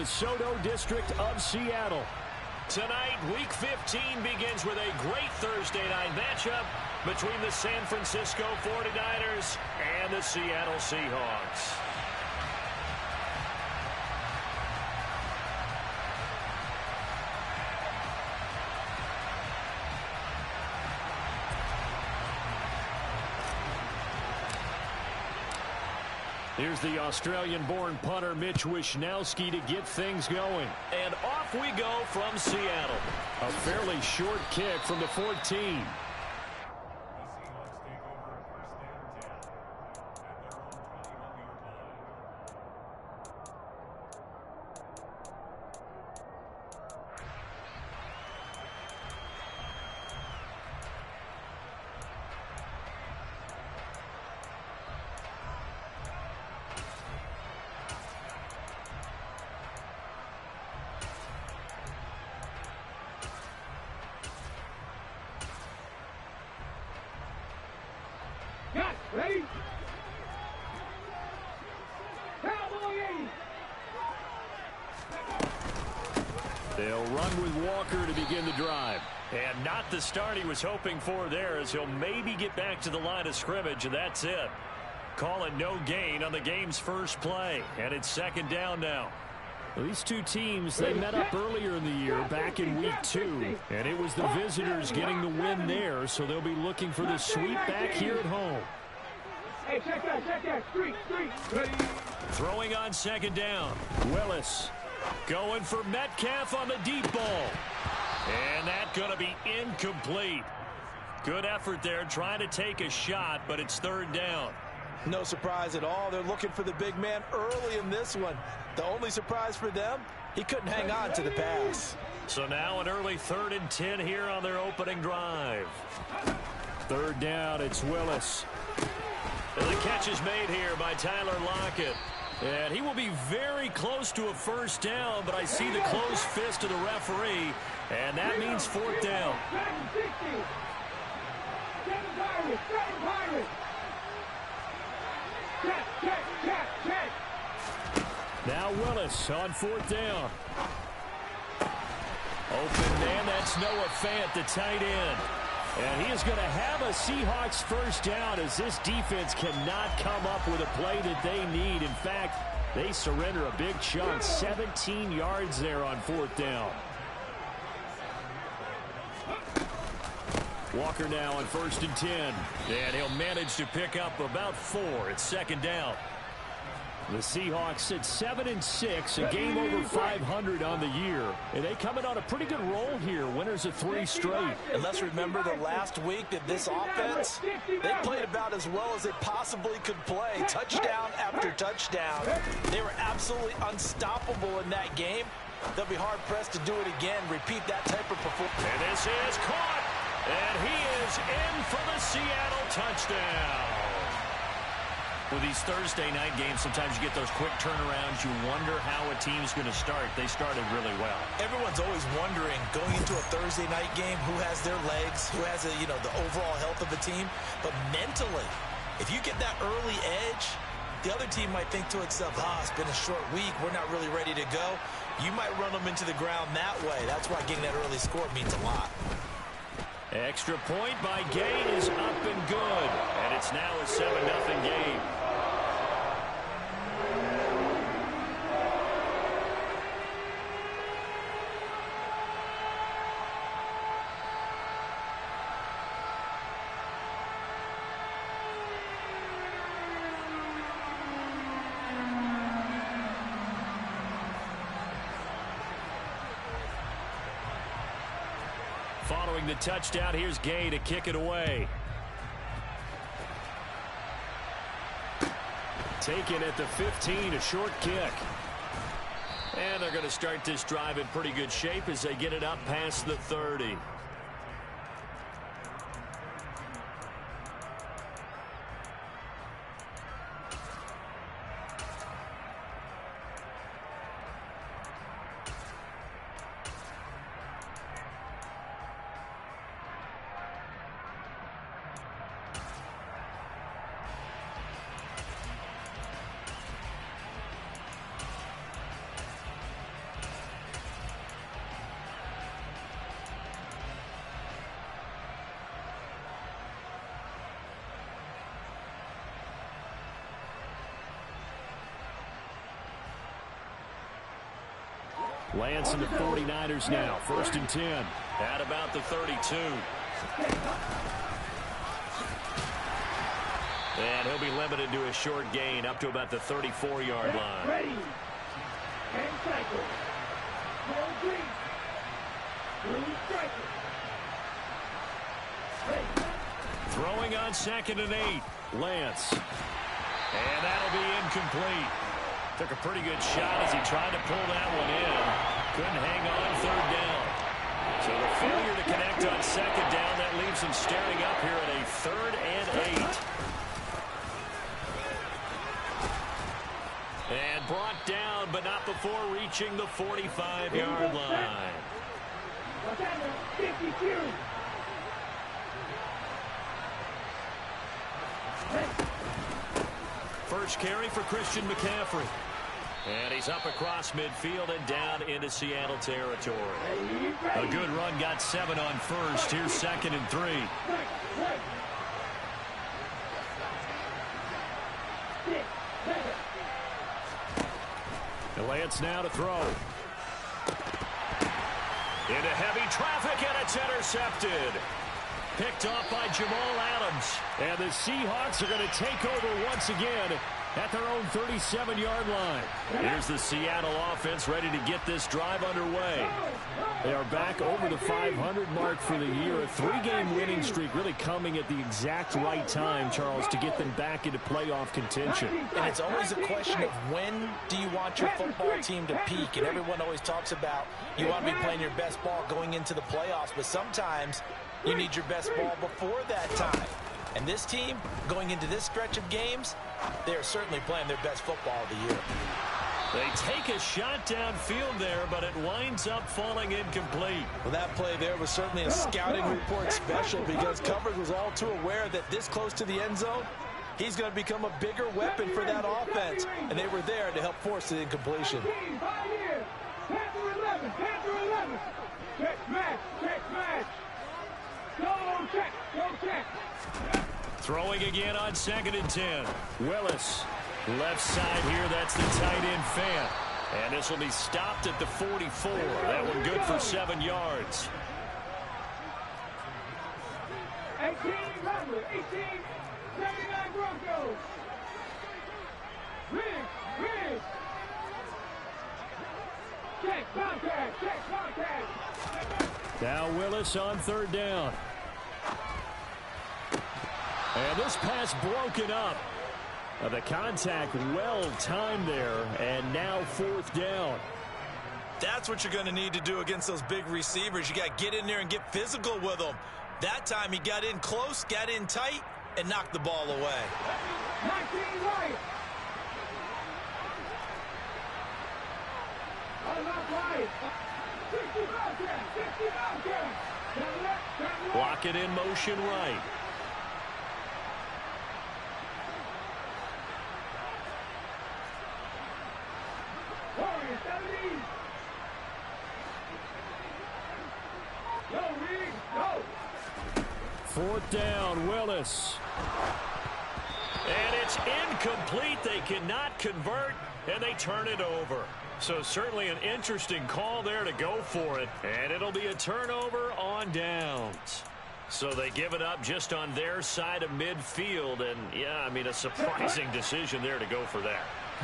DeSoto district of Seattle. Tonight, Week 15 begins with a great Thursday night matchup between the San Francisco 49ers and the Seattle Seahawks. Here's the Australian-born punter Mitch Wishnowsky to get things going. And off we go from Seattle. A fairly short kick from the 14. Ready? Cowboy 80. They'll run with Walker to begin the drive. And not the start he was hoping for there, as he'll maybe get back to the line of scrimmage, and that's it. Call it no gain on the game's first play. And it's second down now. These two teams, they met up earlier in the year, back in Week 2. And it was the visitors getting the win there, so they'll be looking for the sweep back here at home. Hey, check that. Street. Ready? Throwing on second down. Willis going for Metcalf on the deep ball. And that's going to be incomplete. Good effort there trying to take a shot, but it's third down. No surprise at all. They're looking for the big man early in this one. The only surprise for them, he couldn't hang on to the pass. So now an early 3rd and 10 here on their opening drive. Third down, it's Willis. And the catch is made here by Tyler Lockett. And he will be very close to a first down, but I see the closed fist of the referee, and that means fourth down. Now Willis on fourth down. Open man, that's Noah Fant, the tight end. And he is going to have a Seahawks first down, as this defense cannot come up with a play that they need. In fact, they surrender a big chunk, 17 yards there on fourth down. Walker now on 1st and 10. And he'll manage to pick up about 4. It's second down. The Seahawks at 7-6, a game over 500 on the year. And they come in on a pretty good roll here, winners of 3 straight. And let's remember the last week that this offense, they played about as well as they possibly could play. Touchdown after touchdown. They were absolutely unstoppable in that game. They'll be hard-pressed to do it again, repeat that type of performance. And this is caught. And he is in for the Seattle touchdown. With these Thursday night games, sometimes you get those quick turnarounds. You wonder how a team's going to start. They started really well. Everyone's always wondering, going into a Thursday night game, who has their legs, who has the overall health of the team. But mentally, if you get that early edge, the other team might think to itself, it's been a short week. We're not really ready to go. You might run them into the ground that way. That's why getting that early score means a lot. Extra point by Gay is up and good. And it's now a 7-0 game. Following the touchdown, here's Gay to kick it away. Taken at the 15, a short kick. And they're going to start this drive in pretty good shape as they get it up past the 30. Lance and the 49ers now. 1st and 10. At about the 32. And he'll be limited to a short gain up to about the 34-yard line. Ready. And cycle. Ball green. Blue striker. Throwing on 2nd and 8. Lance. And that'll be incomplete. Took a pretty good shot as he tried to pull that one in. Couldn't hang on 3rd down. So the failure to connect on 2nd down, that leaves him staring up here at a 3rd and 8. And brought down, but not before reaching the 45-yard line. 52. First carry for Christian McCaffrey. And he's up across midfield and down into Seattle territory. A good run, got 7 on 1st. Here's 2nd and 3. Lance now to throw. Into heavy traffic, and it's intercepted. Picked off by Jamal Adams. And the Seahawks are going to take over once again at their own 37-yard line. Here's the Seattle offense ready to get this drive underway. They are back over the 500 mark for the year. A 3-game winning streak really coming at the exact right time, Charles, to get them back into playoff contention. And it's always a question of when do you want your football team to peak? And everyone always talks about you want to be playing your best ball going into the playoffs, but sometimes you need your best ball before that time. And this team, going into this stretch of games, they are certainly playing their best football of the year. They take a shot downfield there, but it winds up falling incomplete. Well, that play there was certainly a scouting report special because coverage was all too aware that this close to the end zone, he's going to become a bigger weapon for that offense. And they were there to help force the incompletion. Panther 11. Panther 11. Check match. Check match. Go check. Go check. Throwing again on 2nd and 10. Willis. Left side here, that's the tight end Fant. And this will be stopped at the 44. That one good for 7 yards. 18, 79 Broncos. Riggs. Check contact. Now Willis on 3rd down. And this pass broken up. The contact well timed there, and now 4th down. That's what you're going to need to do against those big receivers. You got to get in there and get physical with them. That time he got in close, got in tight, and knocked the ball away. 19 right. Block it in motion right. Warriors, 70. Go, Reed, go. 4th down, Willis. And it's incomplete. They cannot convert, and they turn it over. So certainly an interesting call there to go for it. And it'll be a turnover on downs. So they give it up just on their side of midfield. And, yeah, I mean, a surprising decision there to go for that.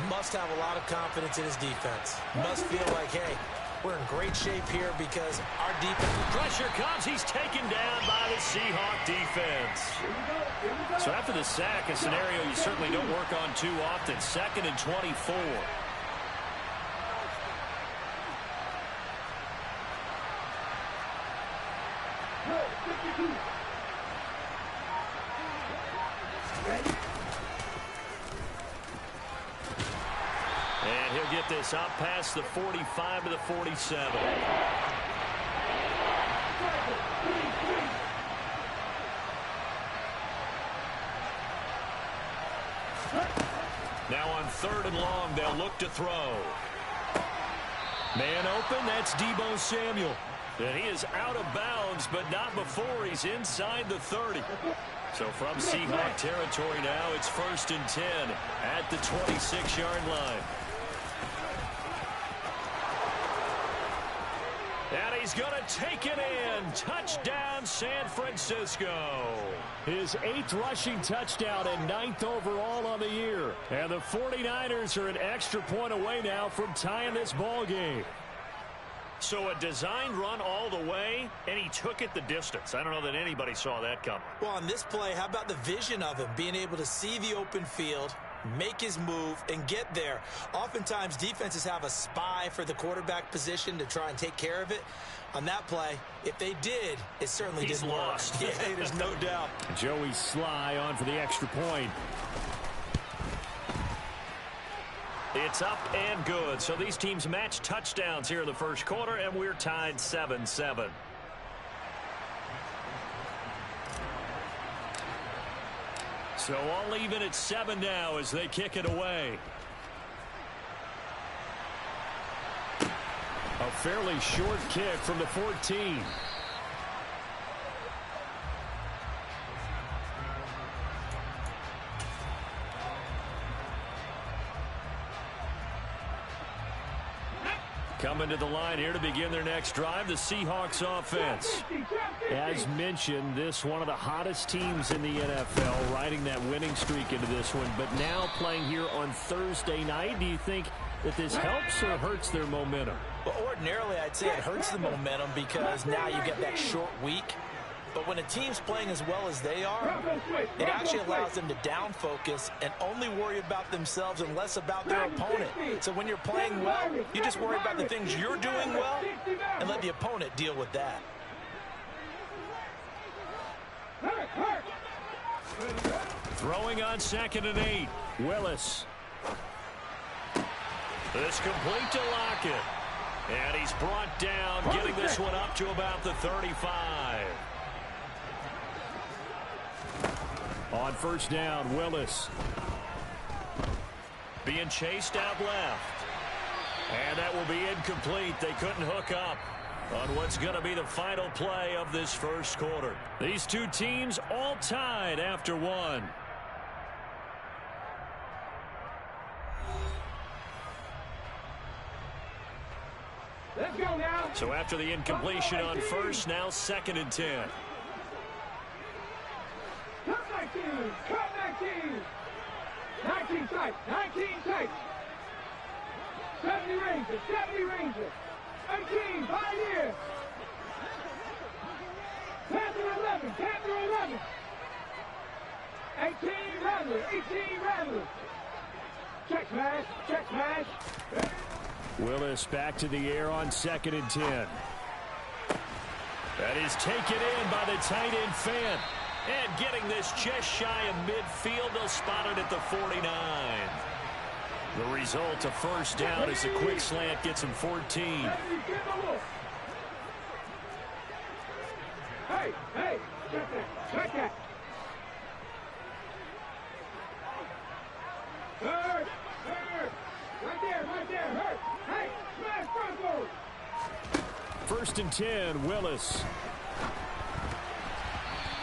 Must have a lot of confidence in his defense. Must feel like, hey, we're in great shape here because our defense... Pressure comes. He's taken down by the Seahawk defense. So after the sack, a scenario you certainly don't work on too often. 2nd and 24. And he'll get this up past the 45 to the 47. Now on 3rd and long, they'll look to throw. Man open, that's Deebo Samuel. And he is out of bounds, but not before he's inside the 30. So from Seahawk territory now, it's 1st and 10 at the 26-yard line. And he's going to take it in. Touchdown, San Francisco. His 8th rushing touchdown and 9th overall on the year. And the 49ers are an extra point away now from tying this ball game. So a designed run all the way, and he took it the distance. I don't know that anybody saw that coming. Well, on this play, how about the vision of him, being able to see the open field, make his move, and get there. Oftentimes, defenses have a spy for the quarterback position to try and take care of it. On that play, if they did, it certainly didn't work. Lost. Yeah, there's no doubt. Joey Sly on for the extra point. It's up and good. So these teams match touchdowns here in the first quarter, and we're tied 7-7. So all even at 7 now as they kick it away. A fairly short kick from the 14. Coming to the line here to begin their next drive, the Seahawks offense. As mentioned, this one of the hottest teams in the NFL, riding that winning streak into this one, but now playing here on Thursday night. Do you think that this helps or hurts their momentum? Well, ordinarily, I'd say it hurts the momentum because now you get that short week. But when a team's playing as well as they are, it actually allows them to down focus and only worry about themselves and less about their opponent. So when you're playing well, you just worry about the things you're doing well and let the opponent deal with that. Throwing on 2nd and 8. Willis. This complete to Lockett. And he's brought down, getting this one up to about the 35. On first down, Willis. Being chased out left. And that will be incomplete. They couldn't hook up on what's going to be the final play of this first quarter. These two teams all tied after one. Let's go now. So after the incompletion on first, now 2nd and 10. Cut 19. Cut 19. 19 tight. 19 tight. 70 Rangers. 70 Rangers. 18. Pioneer. Panther 11. Panther 11. 18 Rattler. 18 Rattler. Check smash. Check smash. Willis back to the air on 2nd and 10. That is taken in by the tight end Fant. And getting this just shy of midfield, they'll spot it at the 49. The result, a first down as a quick slant gets him 14. Hey, hey, check that, check that. Hurt, hurt. Right there, hurt. Hey, smash front forward. 1st and 10, Willis.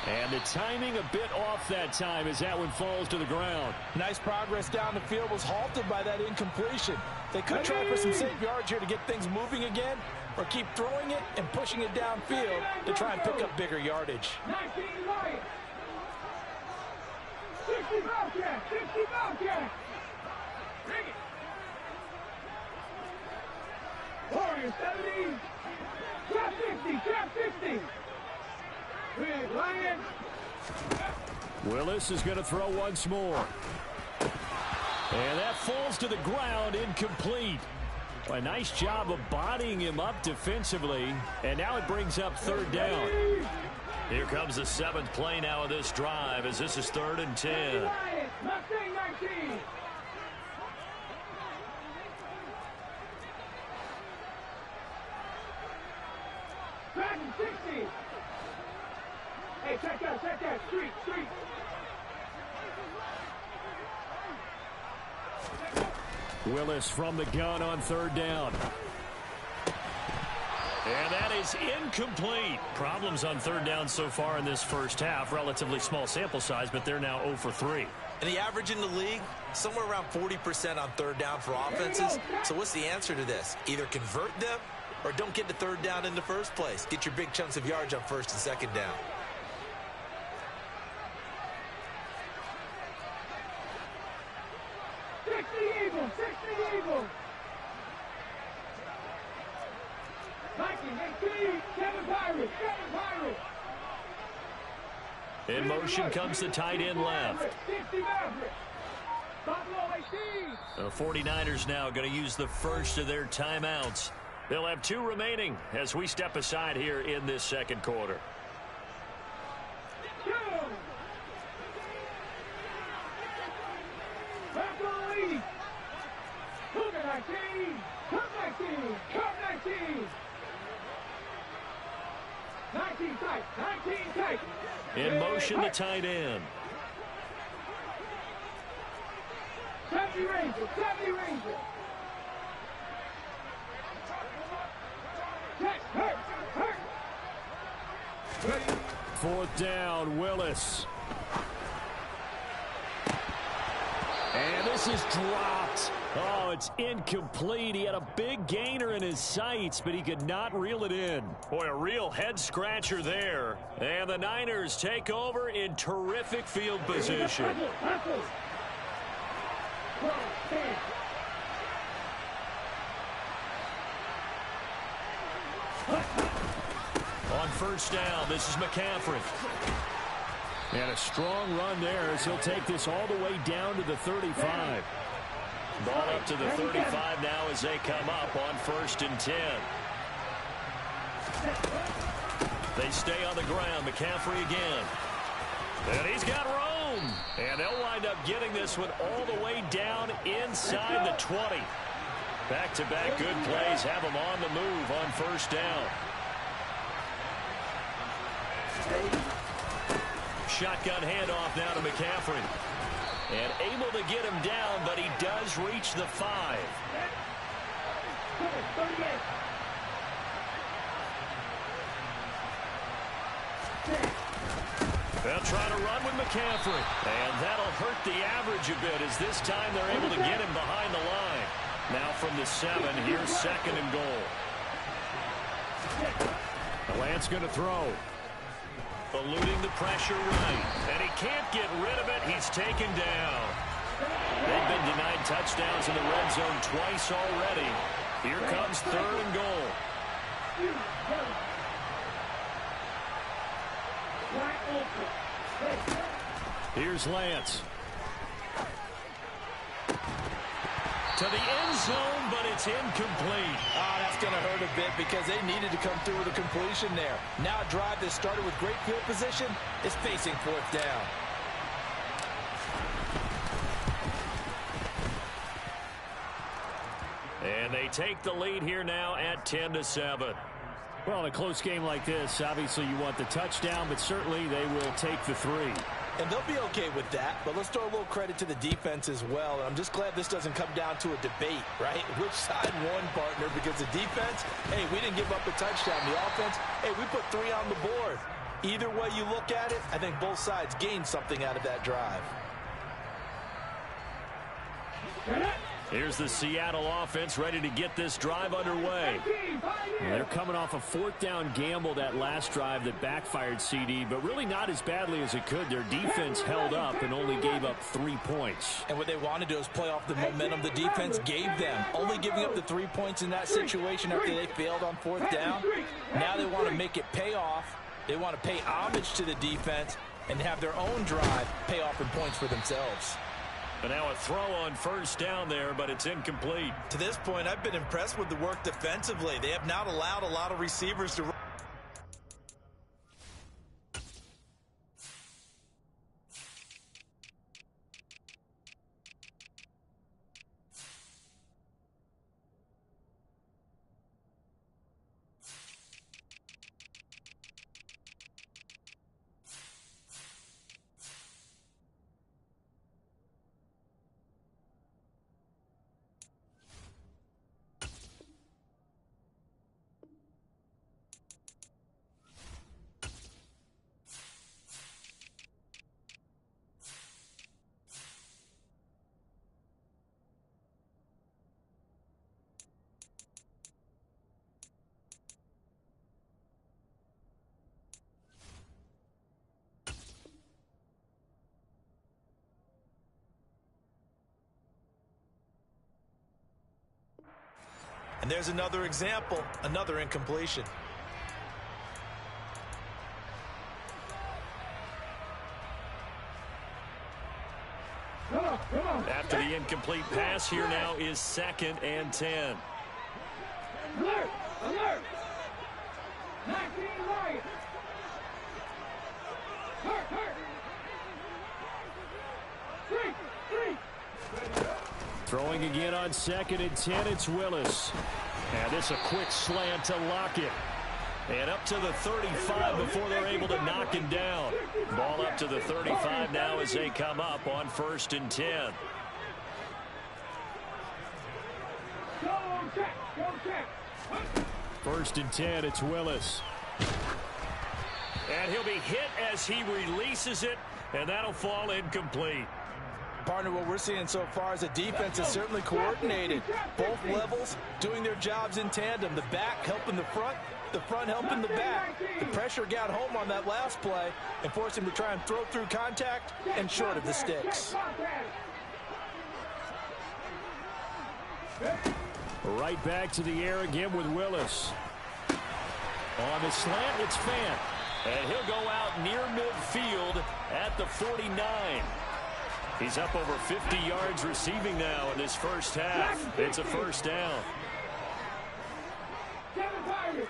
And the timing a bit off that time as that one falls to the ground. Nice progress down the field, was halted by that incompletion. They could try for some safe yards here to get things moving again, or keep throwing it and pushing it downfield to try and pick up bigger yardage. 19 Lions. 60 Bobcat, 60 Bobcat. Bring it. Warriors 70. Trap 50, trap 50. Big Lion. Willis is going to throw once more. And that falls to the ground, incomplete. A nice job of bodying him up defensively. And now it brings up 3rd down. Here comes the 7th play now of this drive as this is 3rd and 10. Mustang 19. Batten 60. Hey, check that. Street. Willis from the gun on 3rd down. And that is incomplete. Problems on 3rd down so far in this first half. Relatively small sample size, but they're now 0 for 3. And the average in the league, somewhere around 40% on 3rd down for offenses. So what's the answer to this? Either convert them or don't get the third down in the first place. Get your big chunks of yards on first and second down. Eagles, 60 Eagles. 1918, 7 Pirates, 7 Pirates. In motion comes the tight end left. 60 Mavericks. Buffalo 18. The 49ers now going to use the first of their timeouts. They'll have 2 remaining as we step aside here in this second quarter. Buffalo East. Cougar 19. Come 19. Come 19. 19 tight. 19 tight. In motion, the tight end. 70 Rangers. 70 Rangers. Check. Hurt. Ready. 4th down, Willis. And this is dropped. Oh, it's incomplete. He had a big gainer in his sights, but he could not reel it in. Boy, a real head-scratcher there. And the Niners take over in terrific field position. On first down, this is McCaffrey. And a strong run there as he'll take this all the way down to the 35. Ball up to the 35 now as they come up on 1st and 10. They stay on the ground. McCaffrey again. And he's got room. And they'll wind up getting this one all the way down inside the 20. Back-to-back good plays have them on the move on 1st down. Shotgun handoff now to McCaffrey. And able to get him down, but he does reach the 5. They'll try to run with McCaffrey. And that'll hurt the average a bit as this time they're able to get him behind the line. Now from the 7, here's 2nd and goal. Lance going to throw. Eluding the pressure right. And he can't get rid of it. He's taken down. They've been denied touchdowns in the red zone twice already. Here comes 3rd and goal. Here's Lance. To the end zone, but it's incomplete. Oh, that's going to hurt a bit because they needed to come through with a completion there. Now a drive that started with great field position is facing 4th down. And they take the lead here now at 10-7. Well, in a close game like this, obviously you want the touchdown, but certainly they will take the 3. And they'll be okay with that, but let's throw a little credit to the defense as well. And I'm just glad this doesn't come down to a debate, right? Which side won, partner? Because the defense, hey, we didn't give up a touchdown. The offense, hey, we put 3 on the board. Either way you look at it, I think both sides gained something out of that drive. Here's the Seattle offense ready to get this drive underway. They're coming off a 4th down gamble that last drive that backfired, CD, but really not as badly as it could. Their defense held up and only gave up 3 points. And what they want to do is play off the momentum the defense gave them. Only giving up the 3 points in that situation after they failed on 4th down. Now they want to make it pay off. They want to pay homage to the defense and have their own drive pay off in points for themselves. And now a throw on 1st down there, but it's incomplete. To this point, I've been impressed with the work defensively. They have not allowed a lot of receivers to run. And there's another example, another incompletion. After the incomplete pass, here now is 2nd and 10. Alert! Alert! 19 right! Hurt! 3! Throwing again on 2nd and 10, it's Willis. And this a quick slant to Lockett. And up to the 35 before they're able to knock him down. Ball up to the 35 now as they come up on 1st and 10. Go check! 1st and 10, it's Willis. And he'll be hit as he releases it, and that'll fall incomplete. Partner, what we're seeing so far is the defense is certainly coordinated. Both levels doing their jobs in tandem. The back helping the front helping the back. The pressure got home on that last play and forced him to try and throw through contact and short of the sticks. Right back to the air again with Willis. On the slant, it's Fant. And he'll go out near midfield at the 49. He's up over 50 yards receiving now in his first half. It's a 1st down. 7 Pirates!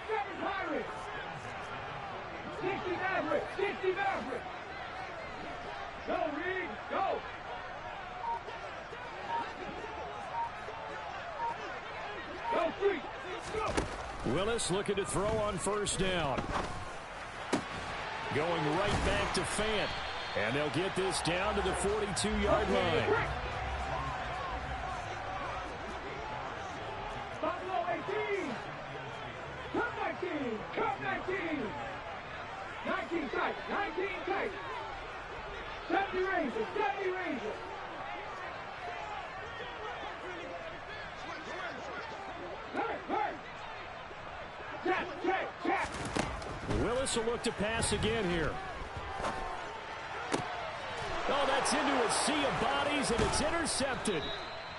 60 Mavericks! Go, Reed, go! Go, Street! Go! Willis looking to throw on 1st down. Going right back to Fant. And they'll get this down to the 42-yard line. Buffalo 18! Come 19! 19 tight! 70 Rangers! Hurt! Check! Willis will look to pass again here. Oh, that's into a sea of bodies, and it's intercepted.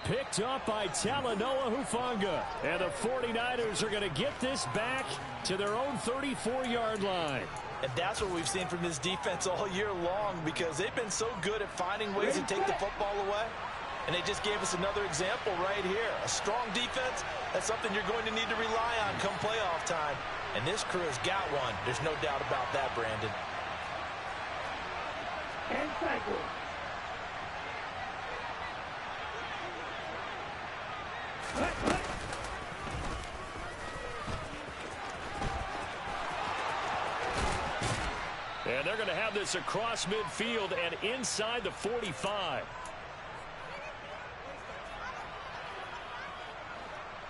Picked up by Talanoa Hufanga. And the 49ers are going to get this back to their own 34-yard line. And that's what we've seen from this defense all year long, because they've been so good at finding ways to take the football away. And they just gave us another example right here. A strong defense, that's something you're going to need to rely on come playoff time. And this crew has got one. There's no doubt about that, Brandon. And cycle. And they're going to have this across midfield and inside the 45.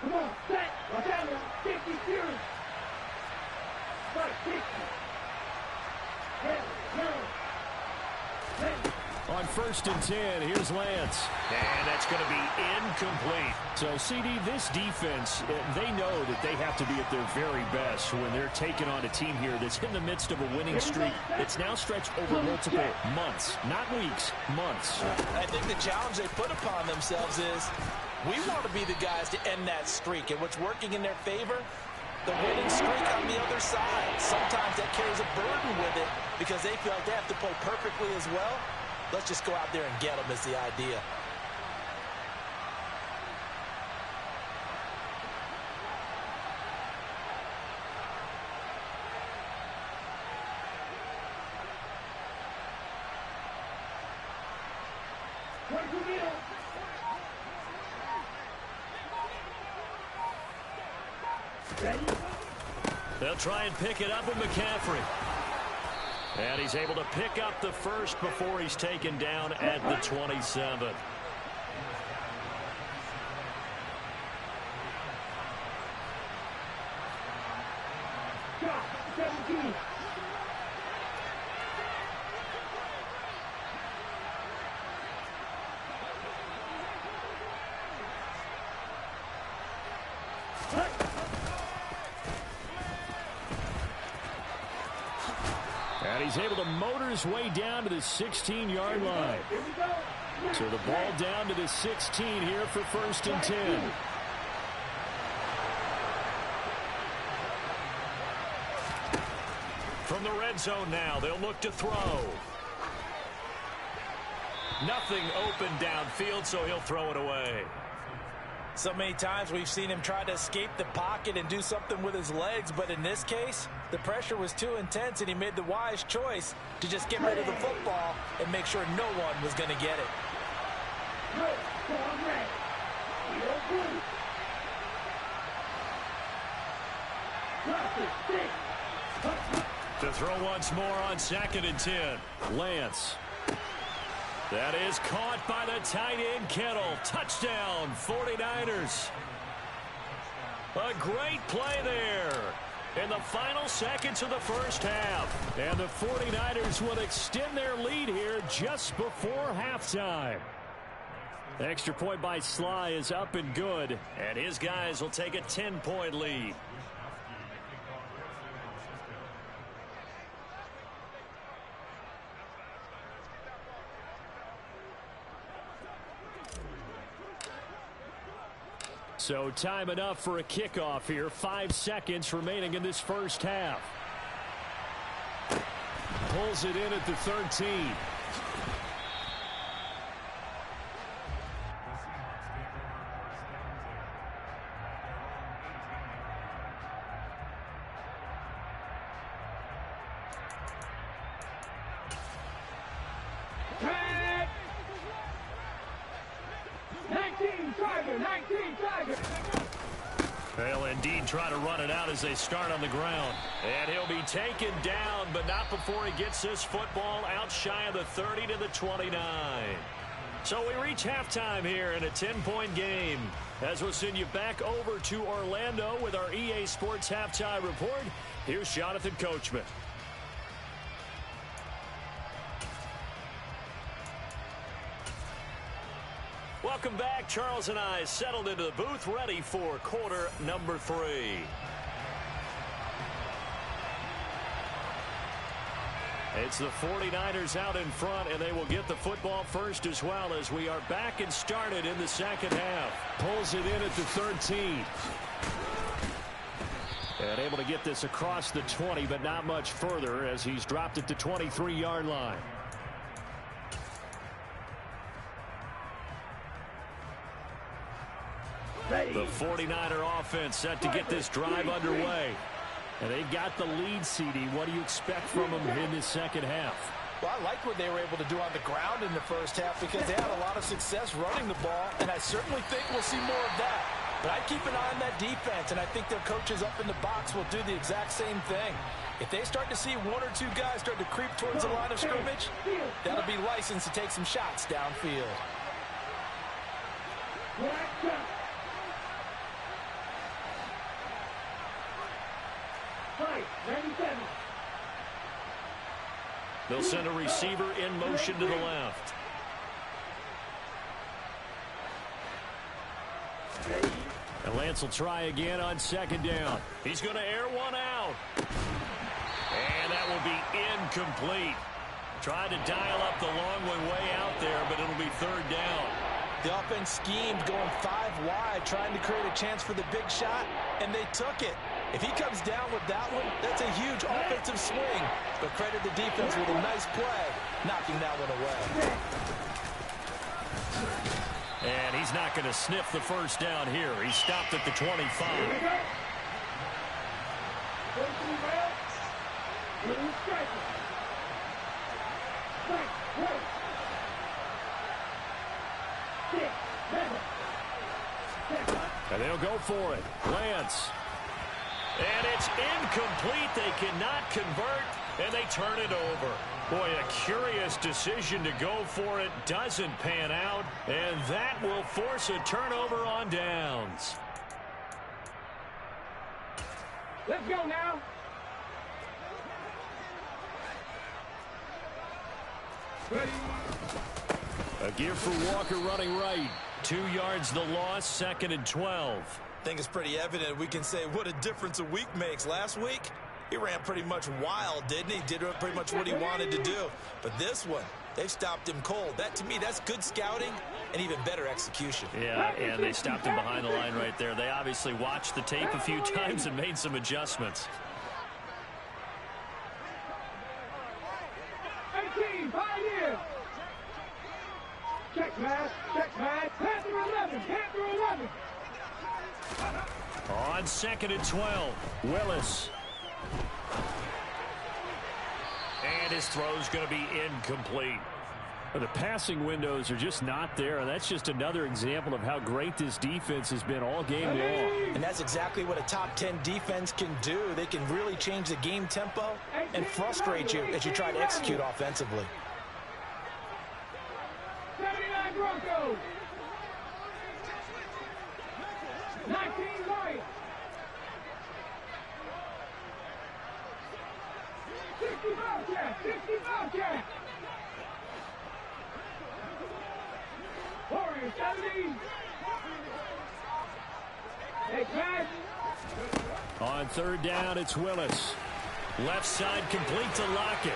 Come on, set. Watch out, 50 series. Right, 60. On 1st and 10, here's Lance. And that's going to be incomplete. So, CD, this defense, they know that they have to be at their very best when they're taking on a team here that's in the midst of a winning streak. It's now stretched over multiple months, not weeks, months. I think the challenge they put upon themselves is we want to be the guys to end that streak. And what's working in their favor? The winning streak on the other side. Sometimes that carries a burden with it because they feel like they have to play perfectly as well. Let's just go out there and get them is the idea. They'll try and pick it up with McCaffrey. And he's able to pick up the first before he's taken down at the 27. And he's able to motor his way down to the 16-yard line. So the ball down to the 16 here for 1st and 10. From the red zone now, they'll look to throw. Nothing open downfield, so he'll throw it away. So many times we've seen him try to escape the pocket and do something with his legs, but in this case, the pressure was too intense, and he made the wise choice to just get rid of the football and make sure no one was going to get it. To throw once more on 2nd and 10. Lance. That is caught by the tight end, Kittle. Touchdown, 49ers. A great play there in the final seconds of the first half. And the 49ers will extend their lead here just before halftime. The extra point by Sly is up and good, and his guys will take a 10-point lead. So time enough for a kickoff here. 5 seconds remaining in this first half. Pulls it in at the 13. They'll indeed try to run it out as they start on the ground. And he'll be taken down, but not before he gets this football out shy of the 30 to the 29. So we reach halftime here in a 10-point game. As we'll send you back over to Orlando with our EA Sports Halftime Report, here's Jonathan Coachman. Welcome back. Charles and I settled into the booth, ready for quarter number 3. It's the 49ers out in front, and they will get the football first as well as we are back and started in the second half. Pulls it in at the 13. And able to get this across the 20, but not much further as he's dropped it to 23-yard line. The 49er offense set to get this drive underway. And they got the lead, CD. What do you expect from them in this second half? Well, I like what they were able to do on the ground in the first half because they had a lot of success running the ball, and I certainly think we'll see more of that. But I keep an eye on that defense, and I think their coaches up in the box will do the exact same thing. If they start to see 1 or 2 guys start to creep towards the line of scrimmage, that'll be licensed to take some shots downfield. They'll send a receiver in motion to the left. And Lance will try again on 2nd down. He's going to air one out. And that will be incomplete. Tried to dial up the long way out there, but it'll be 3rd down. The offense schemed going 5 wide, trying to create a chance for the big shot, and they took it. If he comes down with that one, that's a huge offensive swing. But credit the defense with a nice play, knocking that one away. And he's not going to sniff the first down here. He stopped at the 25. And they'll go for it. Lance. And it's incomplete. They cannot convert, and they turn it over. Boy, a curious decision to go for it. Doesn't pan out, and that will force a turnover on downs. Let's go now. Ready. A give for Walker running right. 2 yards the loss, 2nd and 12. I think it's pretty evident we can say what a difference a week makes. Last week, he ran pretty much wild, didn't he? Did pretty much what he wanted to do. But this one, they've stopped him cold. That, to me, that's good scouting and even better execution. Yeah, and they stopped him behind the line right there. They obviously watched the tape a few times and made some adjustments. Check match. Panther 11. Panther 11. On 2nd and 12, Willis. And his throw's going to be incomplete. The passing windows are just not there, and that's just another example of how great this defense has been all game long. And that's exactly what a top 10 defense can do. They can really change the game tempo and frustrate you as you try to execute offensively. 79 Broncos. 19 Lions. 60 Bobcats. 60 Bobcats. Warriors 70. Take match. On 3rd down, it's Willis. Left side complete to Lockett.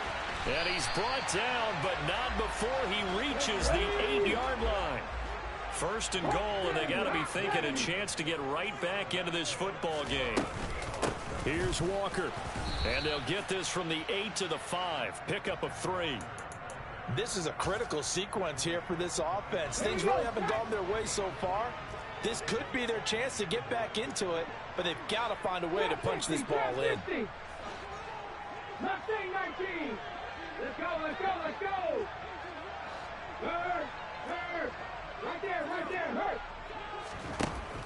And he's brought down, but not before he reaches the 8-yard line. 1st and goal, and they got to be thinking a chance to get right back into this football game. Here's Walker. And they'll get this from the 8 to the 5. Pickup of 3. This is a critical sequence here for this offense. Things really haven't gone their way so far. This could be their chance to get back into it, but they've got to find a way to punch this ball in. 19. Let's go. Hurt. Right there, hurt.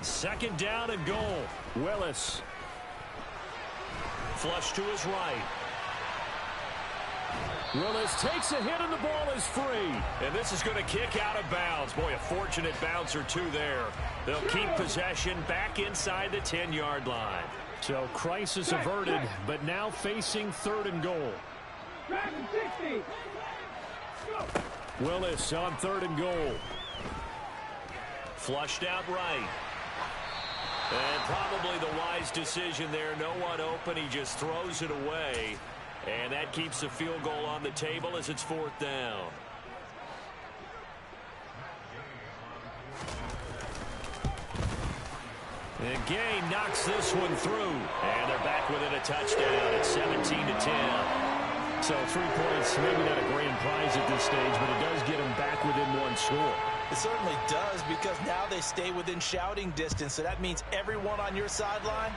2nd down and goal. Willis. Flush to his right. Willis takes a hit and the ball is free. And this is going to kick out of bounds. Boy, a fortunate bounce or two there. They'll keep possession back inside the 10-yard line. So crisis averted, but now facing 3rd and goal. 60. Willis on 3rd and goal. Flushed out right. And probably the wise decision there. No one open. He just throws it away. And that keeps the field goal on the table as it's 4th down. And Gay knocks this one through. And they're back within a touchdown at 17-10. So 3 points, maybe not a grand prize at this stage, but it does get them back within 1 score. It certainly does, because now they stay within shouting distance. So that means everyone on your sideline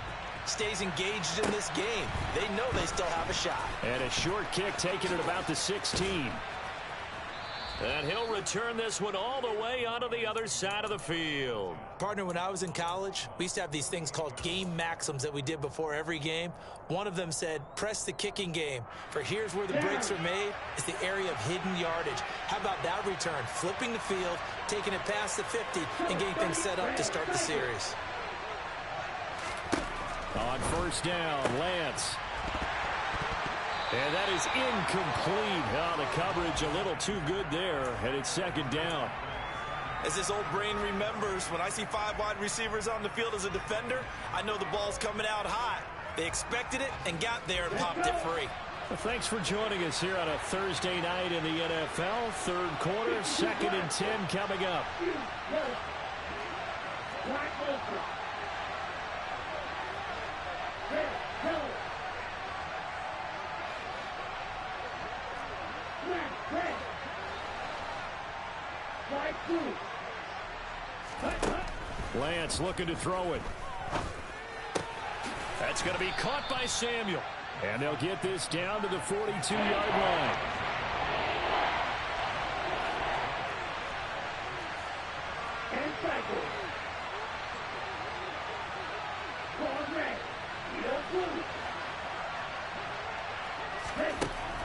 stays engaged in this game. They know they still have a shot. And a short kick taken at about the 16. And he'll return this one all the way onto the other side of the field. Partner, when I was in college, we used to have these things called game maxims that we did before every game. One of them said, press the kicking game. For here's where the breaks are made. It's the area of hidden yardage. How about that return? Flipping the field, taking it past the 50, and getting things set up to start the series. On 1st down, Lance. And that is incomplete. Oh, the coverage a little too good there, and it's 2nd down. As this old brain remembers, when I see 5 wide receivers on the field as a defender, I know the ball's coming out high. They expected it and got there and popped it free. Well, thanks for joining us here on a Thursday night in the NFL. 3rd quarter, 2nd and 10 coming up. Lance looking to throw it. That's going to be caught by Samuel. And they'll get this down to the 42-yard line. And cycle.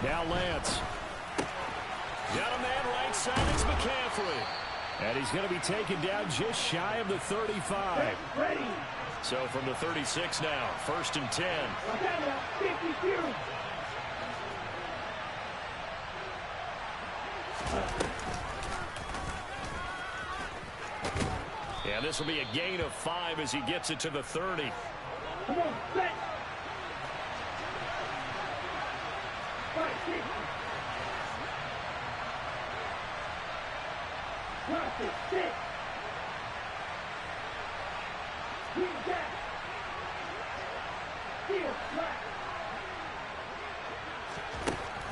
Now Lance. Got a man right side. It's McCaffrey. And he's going to be taken down just shy of the 35. Ready. So from the 36 now, 1st and 10. And this will be a gain of 5 as he gets it to the 30. Come on, set. 5, 6. Drop it, 6. Green jack. Heel flat.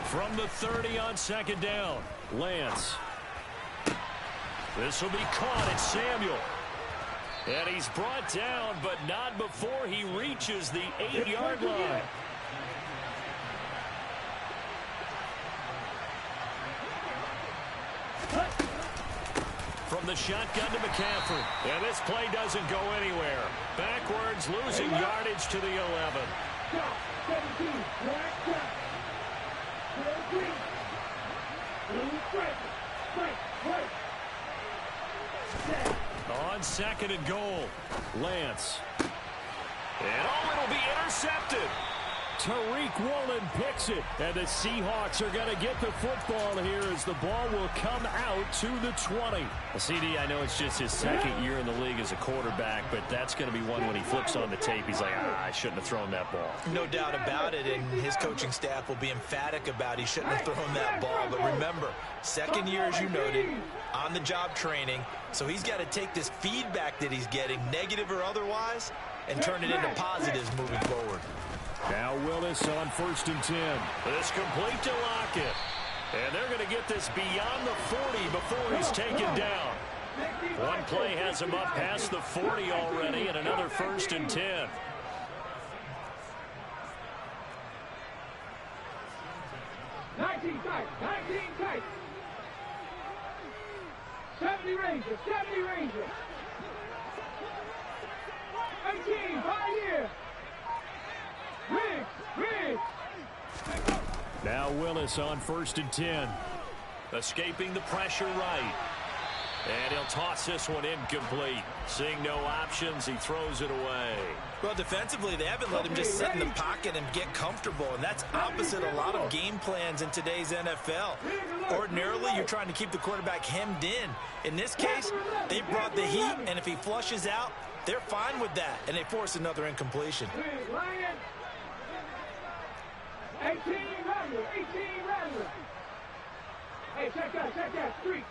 From the 30 on 2nd down, Lance. This will be caught. It's Samuel. And he's brought down, but not before he reaches the 8-yard line. From the shotgun to McCaffrey. And this play doesn't go anywhere. Backwards, losing yardage to the 11. 17, on 2nd and goal, Lance. And it'll be intercepted. Tariq Woolen picks it, and the Seahawks are going to get the football here as the ball will come out to the 20. Well, CD, I know it's just his 2nd year in the league as a quarterback, but that's going to be one when he flips on the tape. He's like, I shouldn't have thrown that ball. No doubt about it, and his coaching staff will be emphatic about he shouldn't have thrown that ball. But remember, 2nd year, as you noted, on-the-job training, so he's got to take this feedback that he's getting, negative or otherwise, and turn it into positives moving forward. Now Willis on 1st and 10. This complete to Lockett. And they're going to get this beyond the 40 before he's taken down. One play has him up past the 40 already, and another 1st and 10. Nineteen tight. 70 Rangers. 18, Pioneer. Riggs. Now Willis on 1st and 10. Escaping the pressure right. And he'll toss this one incomplete. Seeing no options, he throws it away. Well, defensively, they haven't let him just sit in the pocket and get comfortable, and that's opposite a lot of game plans in today's NFL. Ordinarily, you're trying to keep the quarterback hemmed in. In this case, they brought the heat, and if he flushes out, they're fine with that, and they force another incompletion. 18 Rattler. Hey, check that. Street.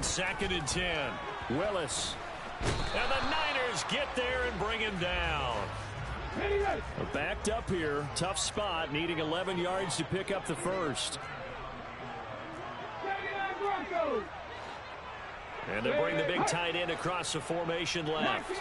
2nd and 10. Willis. And the Niners get there and bring him down. Backed up here. Tough spot. Needing 11 yards to pick up the first. And they bring the big tight end across the formation left.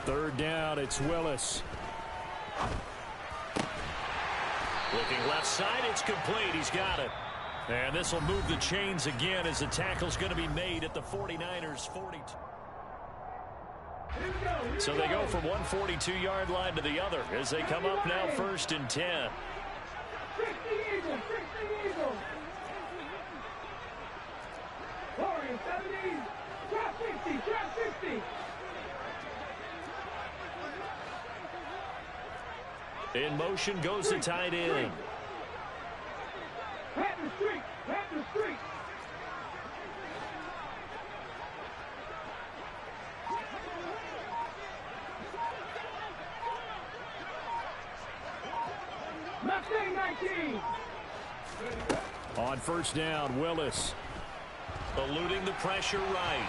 Third down, it's Willis. Looking left side, it's complete. He's got it. And this will move the chains again as the tackle's going to be made at the 49ers 42. So they go from one 42-yard line to the other as they come up now 1st and 10. In motion goes the tight end. Panther Street. Mustang 19. On 1st down, Willis. Eluding the pressure right.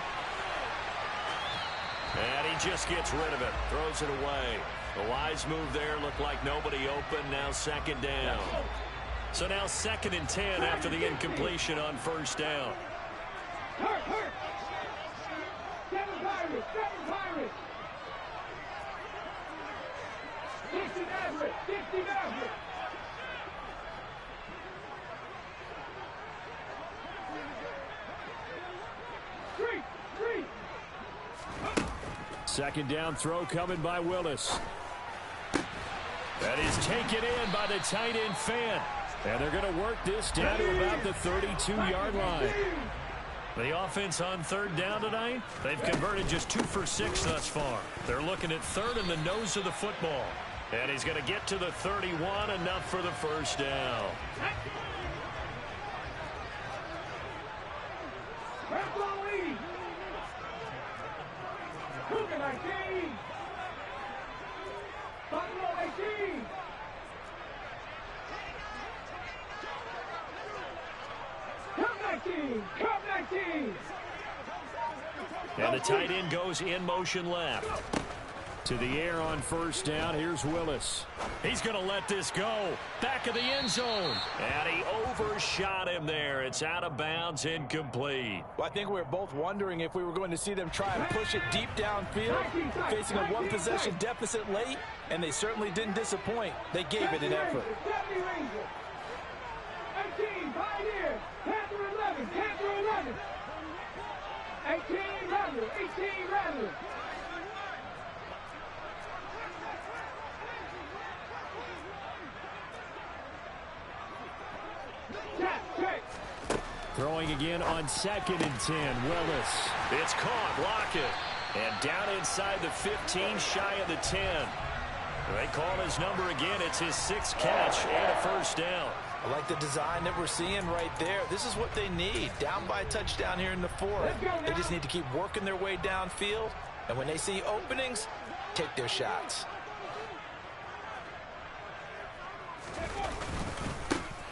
And he just gets rid of it. Throws it away. The wise move there. Looked like nobody open. Now 2nd down. So now 2nd and 10 after the incompletion on 1st down. Hurt. 7 Pirates. 60 Maverick. Street. 2nd down throw coming by Willis. That is taken in by the tight end Fant. And they're going to work this down to about the 32-yard line. The offense on 3rd down tonight, they've converted just 2 for 6 thus far. They're looking at 3rd in the nose of the football. And he's going to get to the 31, enough for the 1st down. Buffalo 18. Come 19. And the tight end goes in motion left. To the air on first down. Here's Willis. He's going to let this go. Back of the end zone. And he overshot him there. It's out of bounds, incomplete. Well, I think we were both wondering if we were going to see them try and push it deep downfield, facing a one-possession deficit late, and they certainly didn't disappoint. They gave it an effort. 18, Pioneer. Panther 11, Panther 11. 18, Rattler, 18, Rattler. Throwing again on 2nd and 10. Willis. It's caught. Lockett. And down inside the 15, shy of the 10. They call his number again. It's his 6th catch and a first down. I like the design that we're seeing right there. This is what they need. Down by a touchdown here in the 4th. They just need to keep working their way downfield. And when they see openings, take their shots.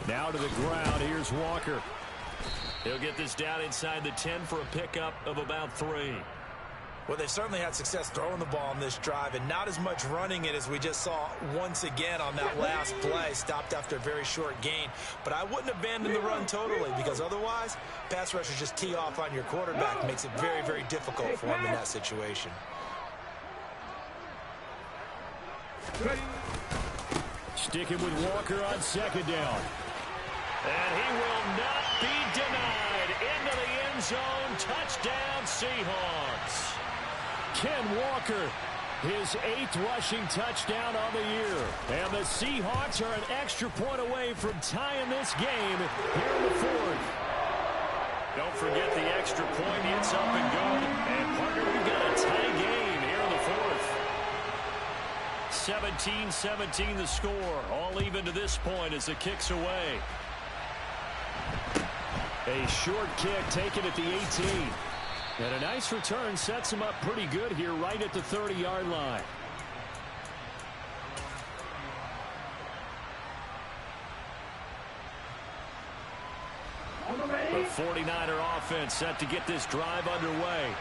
Now to the ground. Here's Walker. He'll get this down inside the 10 for a pickup of about 3. Well, they've certainly had success throwing the ball on this drive, and not as much running it as we just saw once again on that last play. Stopped after a very short gain. But I wouldn't abandon the run totally, because otherwise, pass rushers just tee off on your quarterback. Makes it very, very difficult for him in that situation. Sticking with Walker on 2nd down. And he will not be denied. Into the end zone. Touchdown, Seahawks. Ken Walker, his 8th rushing touchdown on the year. And the Seahawks are an extra point away from tying this game here in the 4th. Don't forget the extra point. It's up and good. And, partner, we've got a tie game here in the 4th. 17-17 the score. All even to this point as the kick's away. A short kick taken at the 18. And a nice return sets him up pretty good here right at the 30-yard line. The 49er offense set to get this drive underway.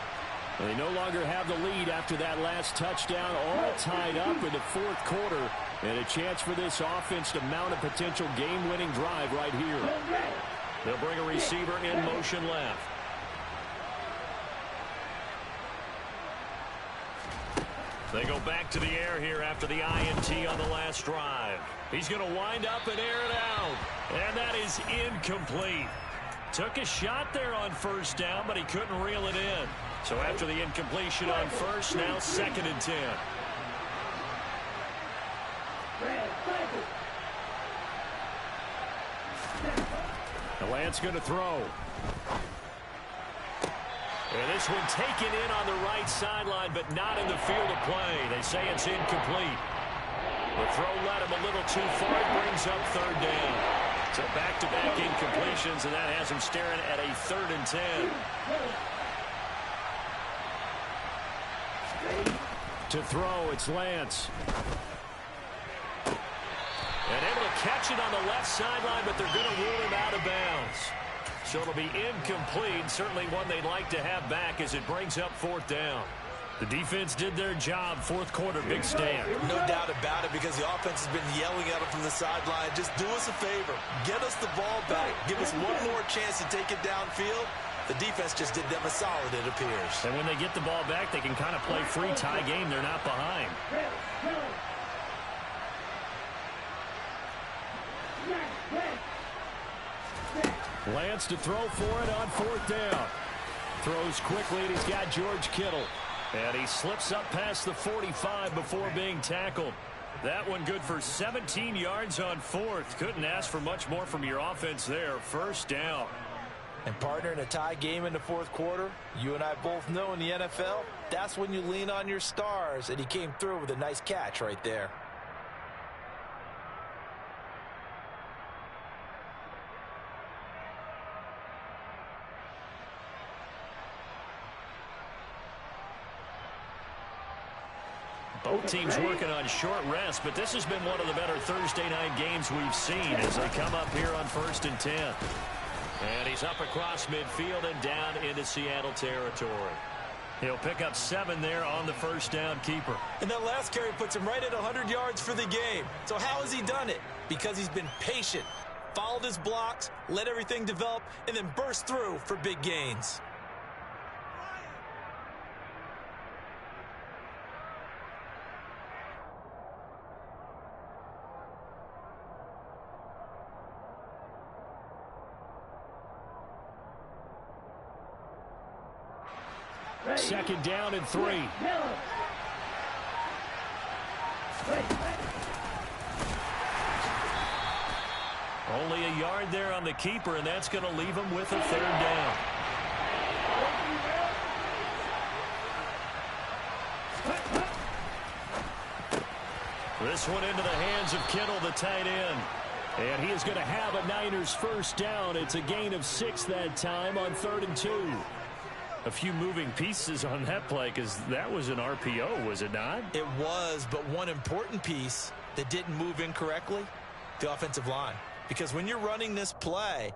They no longer have the lead after that last touchdown, all tied up in the 4th quarter. And a chance for this offense to mount a potential game-winning drive right here. They'll bring a receiver in motion left. They go back to the air here after the INT on the last drive. He's going to wind up and air it out. And that is incomplete. Took a shot there on first down, but he couldn't reel it in. So after the incompletion on first, now 2nd and 10. Lance going to throw. And this one taken in on the right sideline, but not in the field of play. They say it's incomplete. The throw led him a little too far. It brings up 3rd down. So back-to-back incompletions, and that has him staring at a 3rd and 10. To throw, it's Lance. And able to catch it on the left sideline, but they're going to rule him out of bounds. So it'll be incomplete. Certainly one they'd like to have back as it brings up 4th down. The defense did their job. 4th quarter, big stand. No doubt about it, because the offense has been yelling at him from the sideline. Just do us a favor. Get us the ball back. Give us one more chance to take it downfield. The defense just did them a solid, it appears. And when they get the ball back, they can kind of play free tie game. They're not behind. Lance to throw for it on 4th down. Throws quickly, and he's got George Kittle. And he slips up past the 45 before being tackled. That one good for 17 yards on 4th. Couldn't ask for much more from your offense there. First down. And partner, in a tie game in the 4th quarter, you and I both know in the NFL, that's when you lean on your stars. And he came through with a nice catch right there. Both teams working on short rest, but this has been one of the better Thursday night games we've seen as they come up here on 1st and 10. And he's up across midfield and down into Seattle territory. He'll pick up 7 there on the first down keeper. And that last carry puts him right at 100 yards for the game. So how has he done it? Because he's been patient, followed his blocks, let everything develop, and then burst through for big gains. Second down and 3. Only a yard there on the keeper, and that's going to leave him with a 3rd down. This one into the hands of Kittle, the tight end. And he is going to have a Niners first down. It's a gain of 6 that time on 3rd and 2. A few moving pieces on that play because that was an RPO, was it not? It was, but one important piece that didn't move incorrectly, the offensive line. Because when you're running this play,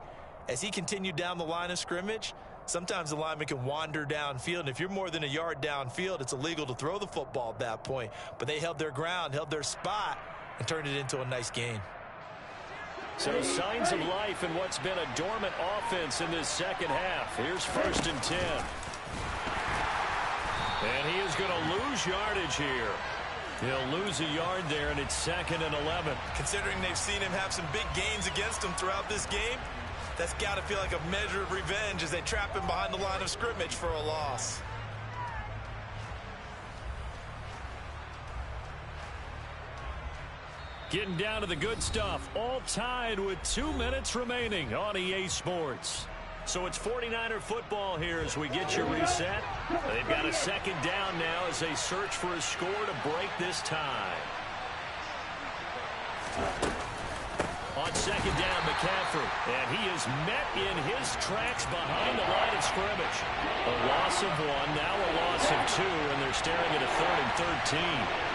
as he continued down the line of scrimmage, sometimes the lineman can wander downfield. And if you're more than a yard downfield, it's illegal to throw the football at that point. But they held their ground, held their spot, and turned it into a nice gain. So signs of life in what's been a dormant offense in this second half. Here's 1st and 10. And he is going to lose yardage here. He'll lose a yard there, and it's 2nd and 11. Considering they've seen him have some big gains against him throughout this game, that's got to feel like a measure of revenge as they trap him behind the line of scrimmage for a loss. Getting down to the good stuff. All tied with 2 minutes remaining on EA Sports. So it's 49er football here as we get you reset. They've got a 2nd down now as they search for a score to break this tie. On 2nd down, McCaffrey. And he is met in his tracks behind the line of scrimmage. A loss of 1, now a loss of 2, and they're staring at a 3rd and 13.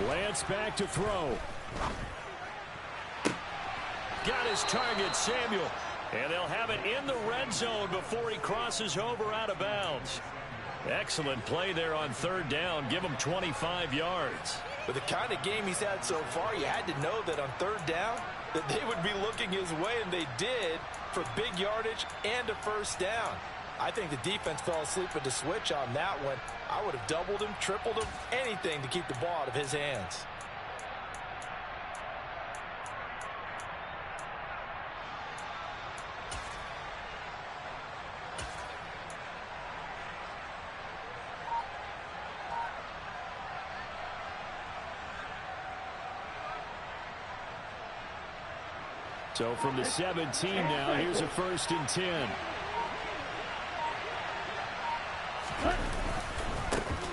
Lance back to throw. Got his target, Samuel. And they'll have it in the red zone before he crosses over out of bounds. Excellent play there on 3rd down. Give him 25 yards. With the kind of game he's had so far, you had to know that on 3rd down that they would be looking his way, and they did, for big yardage and a first down. I think the defense fell asleep at the switch on that one. I would have doubled him, tripled him, anything to keep the ball out of his hands. So from the 17 now, here's a 1st and 10.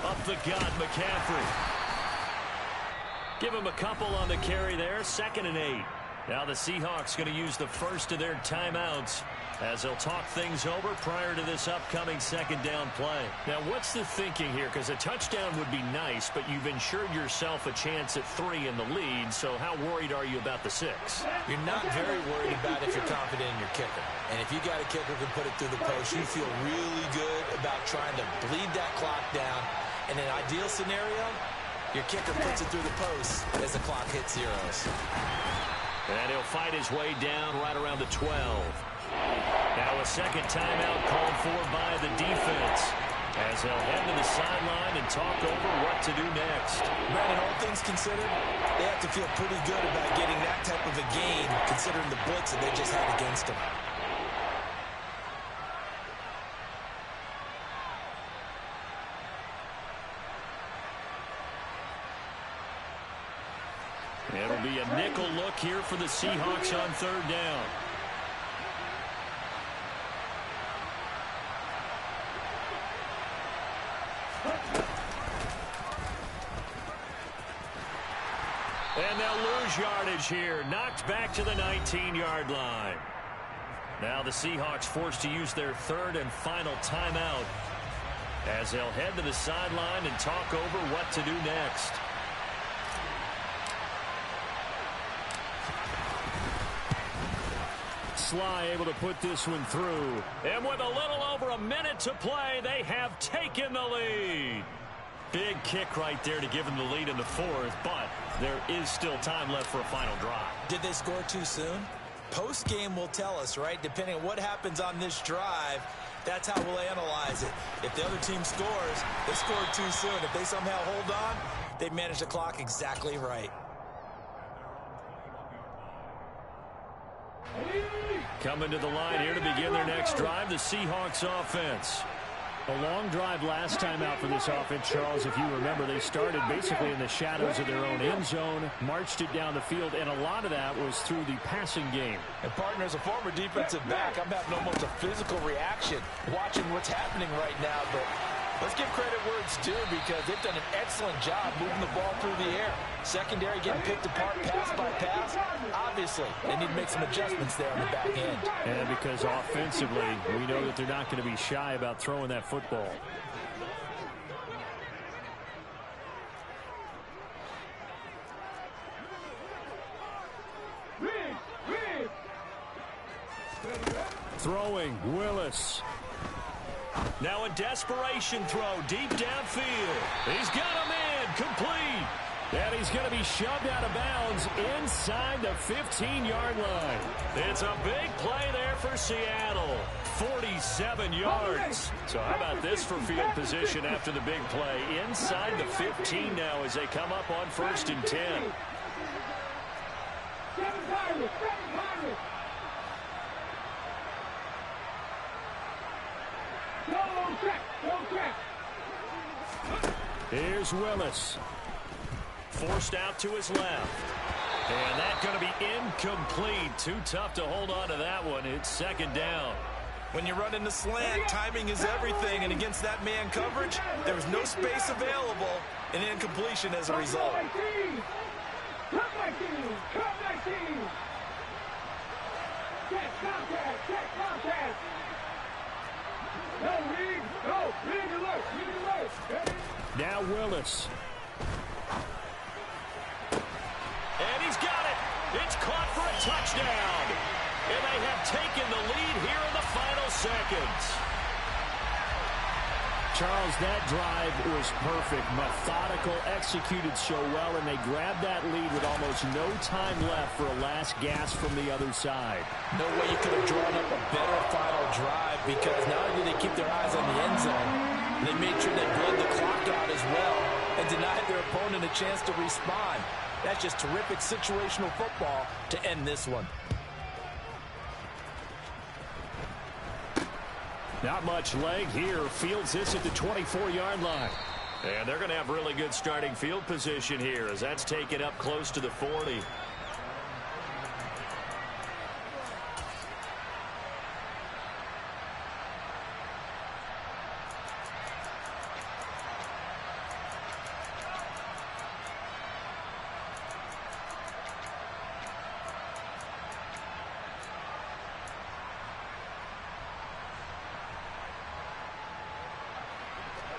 Up the gut, McCaffrey. Give him a couple on the carry there. 2nd and 8. Now the Seahawks going to use the first of their timeouts as they'll talk things over prior to this upcoming 2nd down play. Now what's the thinking here? Because a touchdown would be nice, but you've ensured yourself a chance at 3 in the lead. So how worried are you about the 6? You're not very worried about if you're confident in your kicker. And if you got a kicker who can put it through the post, you feel really good about trying to bleed that clock down. In an ideal scenario, your kicker puts it through the post as the clock hits zeros. And he'll fight his way down right around the 12. Now a 2nd timeout called for by the defense as they'll head to the sideline and talk over what to do next. Brandon, all things considered, they have to feel pretty good about getting that type of a gain considering the blitz that they just had against them. It'll be a nickel look here for the Seahawks on 3rd down. And they'll lose yardage here. Knocked back to the 19-yard line. Now the Seahawks forced to use their third and final timeout as they'll head to the sideline and talk over what to do next. Sly able to put this one through. And with a little over a minute to play, they have taken the lead. Big kick right there to give them the lead in the fourth, but there is still time left for a final drive. Did they score too soon? Post-game will tell us, right? Depending on what happens on this drive, that's how we'll analyze it. If the other team scores, they scored too soon. If they somehow hold on, they manage the clock exactly right. Coming to the line here to begin their next drive, the Seahawks offense. A long drive last time out for this offense, Charles. If you remember, they started basically in the shadows of their own end zone, marched it down the field, and a lot of that was through the passing game. And partner, as a former defensive back, I'm having almost a physical reaction watching what's happening right now. But let's give credit where it's due, because they've done an excellent job moving the ball through the air. Secondary getting picked apart pass by pass. Obviously, they need to make some adjustments there on the back end. And because offensively, we know that they're not going to be shy about throwing that football. Throwing, Willis. Now a desperation throw deep downfield. He's got a man complete. And he's going to be shoved out of bounds inside the 15-yard line. It's a big play there for Seattle. 47 yards. So how about this for field position after the big play? Inside the 15 now as they come up on 1st and 10. Here's Willis. Forced out to his left. And that's going to be incomplete. Too tough to hold on to that one. It's 2nd down. When you run in the slant, timing is everything. And against that man coverage, there was no space available. And incompletion as a result. Now Willis. And he's got it. It's caught for a touchdown. And they have taken the lead here in the final seconds. Charles, that drive was perfect. Methodical, executed so well, and they grabbed that lead with almost no time left for a last gasp from the other side. No way you could have drawn up a better final drive, because not only did they keep their eyes on the end zone, they made sure they bled the clock out as well and denied their opponent a chance to respond. That's just terrific situational football to end this one. Not much leg here. Fields this at the 24-yard line. And they're going to have really good starting field position here as that's taken up close to the 40.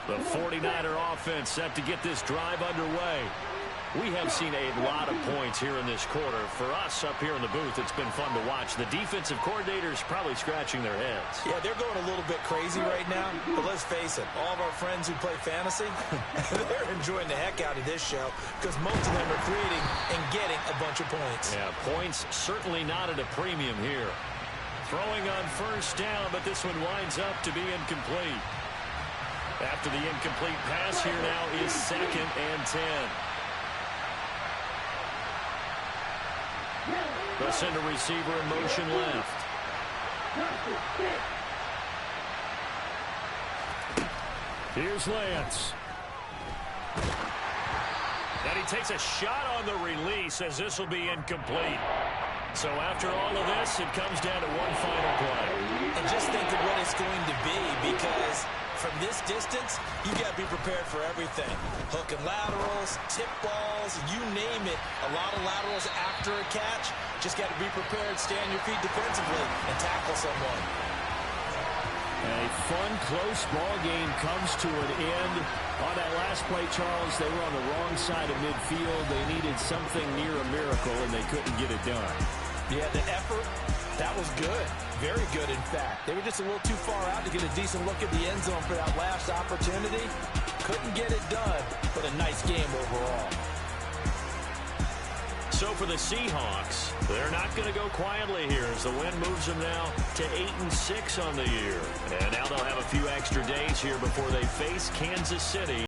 The 49er offense set to get this drive underway. We have seen a lot of points here in this quarter. For us up here in the booth, it's been fun to watch. The defensive coordinators probably scratching their heads. Yeah, they're going a little bit crazy right now. But let's face it, all of our friends who play fantasy, they're enjoying the heck out of this show because most of them are creating and getting a bunch of points. Yeah, points certainly not at a premium here. Throwing on 1st down, but this one winds up to be incomplete. After the incomplete pass, here now is 2nd and 10. They'll send a receiver in motion left. Here's Lance. And he takes a shot on the release as this will be incomplete. So after all of this, it comes down to one final play. And just think of what it's going to be, because from this distance, you got to be prepared for everything. Hook and laterals, tip balls, you name it. A lot of laterals after a catch. Just got to be prepared, stay on your feet defensively, and tackle someone. A fun, close ball game comes to an end. On that last play, Charles, they were on the wrong side of midfield. They needed something near a miracle, and they couldn't get it done. Yeah, the effort, that was good. Very good, in fact. They were just a little too far out to get a decent look at the end zone for that last opportunity. Couldn't get it done, but a nice game overall. So for the Seahawks, they're not going to go quietly here as the win moves them now to 8-6 on the year. And now they'll have a few extra days here before they face Kansas City.